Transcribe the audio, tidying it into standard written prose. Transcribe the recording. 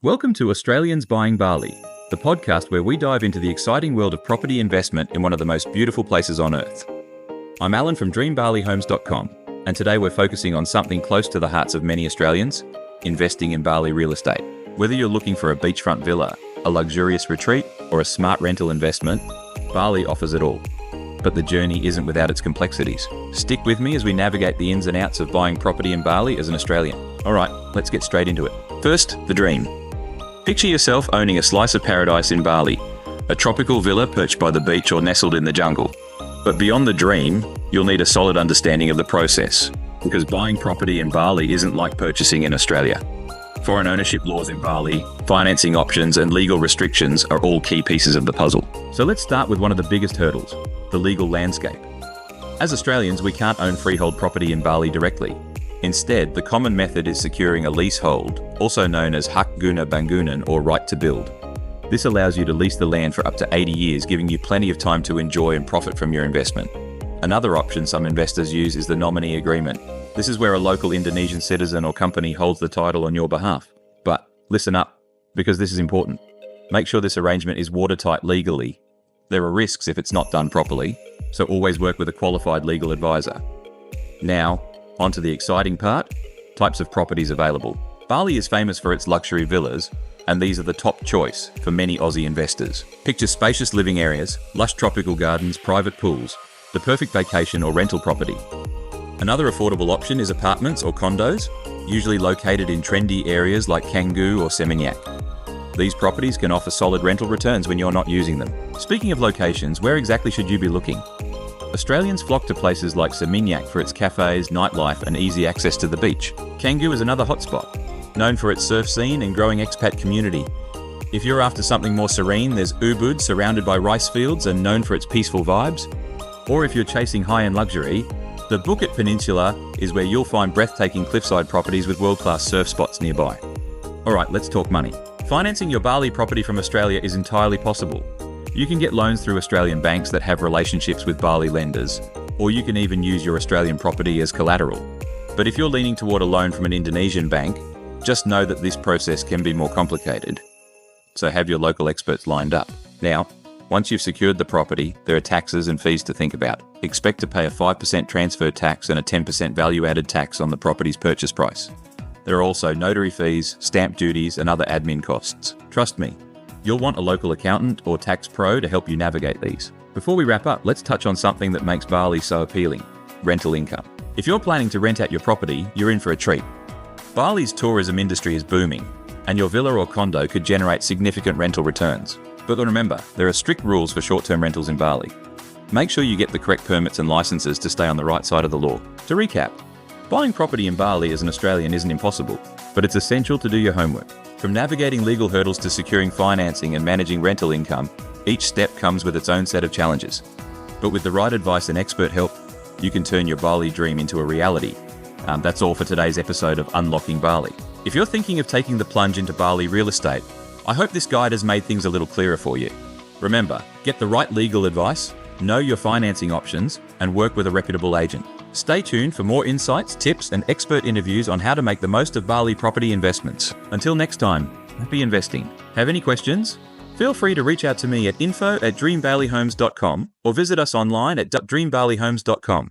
Welcome to Australians Buying Bali, the podcast where we dive into the exciting world of property investment in one of the most beautiful places on earth. I'm Alan from dreambalihomes.com, and today we're focusing on something close to the hearts of many Australians: investing in Bali real estate. Whether you're looking for a beachfront villa, a luxurious retreat, or a smart rental investment, Bali offers it all. But the journey isn't without its complexities. Stick with me as we navigate the ins and outs of buying property in Bali as an Australian. All right, let's get straight into it. First, the dream. Picture yourself owning a slice of paradise in Bali, a tropical villa perched by the beach or nestled in the jungle. But beyond the dream, you'll need a solid understanding of the process, because buying property in Bali isn't like purchasing in Australia. Foreign ownership laws in Bali, financing options, and legal restrictions are all key pieces of the puzzle. So let's start with one of the biggest hurdles: the legal landscape. As Australians, we can't own freehold property in Bali directly. Instead, the common method is securing a leasehold, also known as hak guna bangunan or right to build. This allows you to lease the land for up to 80 years, giving you plenty of time to enjoy and profit from your investment. Another option some investors use is the nominee agreement. This is where a local Indonesian citizen or company holds the title on your behalf. But listen up, because this is important. Make sure this arrangement is watertight legally. There are risks if it's not done properly, so always work with a qualified legal advisor. Now, on to the exciting part: types of properties available. Bali is famous for its luxury villas, and these are the top choice for many Aussie investors. Picture spacious living areas, lush tropical gardens, private pools, the perfect vacation or rental property. Another affordable option is apartments or condos, usually located in trendy areas like Canggu or Seminyak. These properties can offer solid rental returns when you're not using them. Speaking of locations, where exactly should you be looking? Australians flock to places like Seminyak for its cafes, nightlife, and easy access to the beach. Canggu is another hotspot, known for its surf scene and growing expat community. If you're after something more serene, there's Ubud, surrounded by rice fields and known for its peaceful vibes. Or if you're chasing high-end luxury, the Bukit Peninsula is where you'll find breathtaking cliffside properties with world-class surf spots nearby. All right, let's talk money. Financing your Bali property from Australia is entirely possible. You can get loans through Australian banks that have relationships with Bali lenders, or you can even use your Australian property as collateral. But if you're leaning toward a loan from an Indonesian bank, just know that this process can be more complicated. So have your local experts lined up. Now, once you've secured the property, there are taxes and fees to think about. Expect to pay a 5% transfer tax and a 10% value-added tax on the property's purchase price. There are also notary fees, stamp duties, and other admin costs. Trust me, you'll want a local accountant or tax pro to help you navigate these. Before we wrap up, let's touch on something that makes Bali so appealing: rental income. If you're planning to rent out your property, you're in for a treat. Bali's tourism industry is booming, and your villa or condo could generate significant rental returns. But remember, there are strict rules for short-term rentals in Bali. Make sure you get the correct permits and licenses to stay on the right side of the law. To recap, buying property in Bali as an Australian isn't impossible, but it's essential to do your homework. From navigating legal hurdles to securing financing and managing rental income, each step comes with its own set of challenges. But with the right advice and expert help, you can turn your Bali dream into a reality. That's all for today's episode of Unlocking Bali. If you're thinking of taking the plunge into Bali real estate, I hope this guide has made things a little clearer for you. Remember, get the right legal advice, know your financing options, and work with a reputable agent. Stay tuned for more insights, tips, and expert interviews on how to make the most of Bali property investments. Until next time, happy investing. Have any questions? Feel free to reach out to me at info@dreambalihomes.com or visit us online at dreambalihomes.com.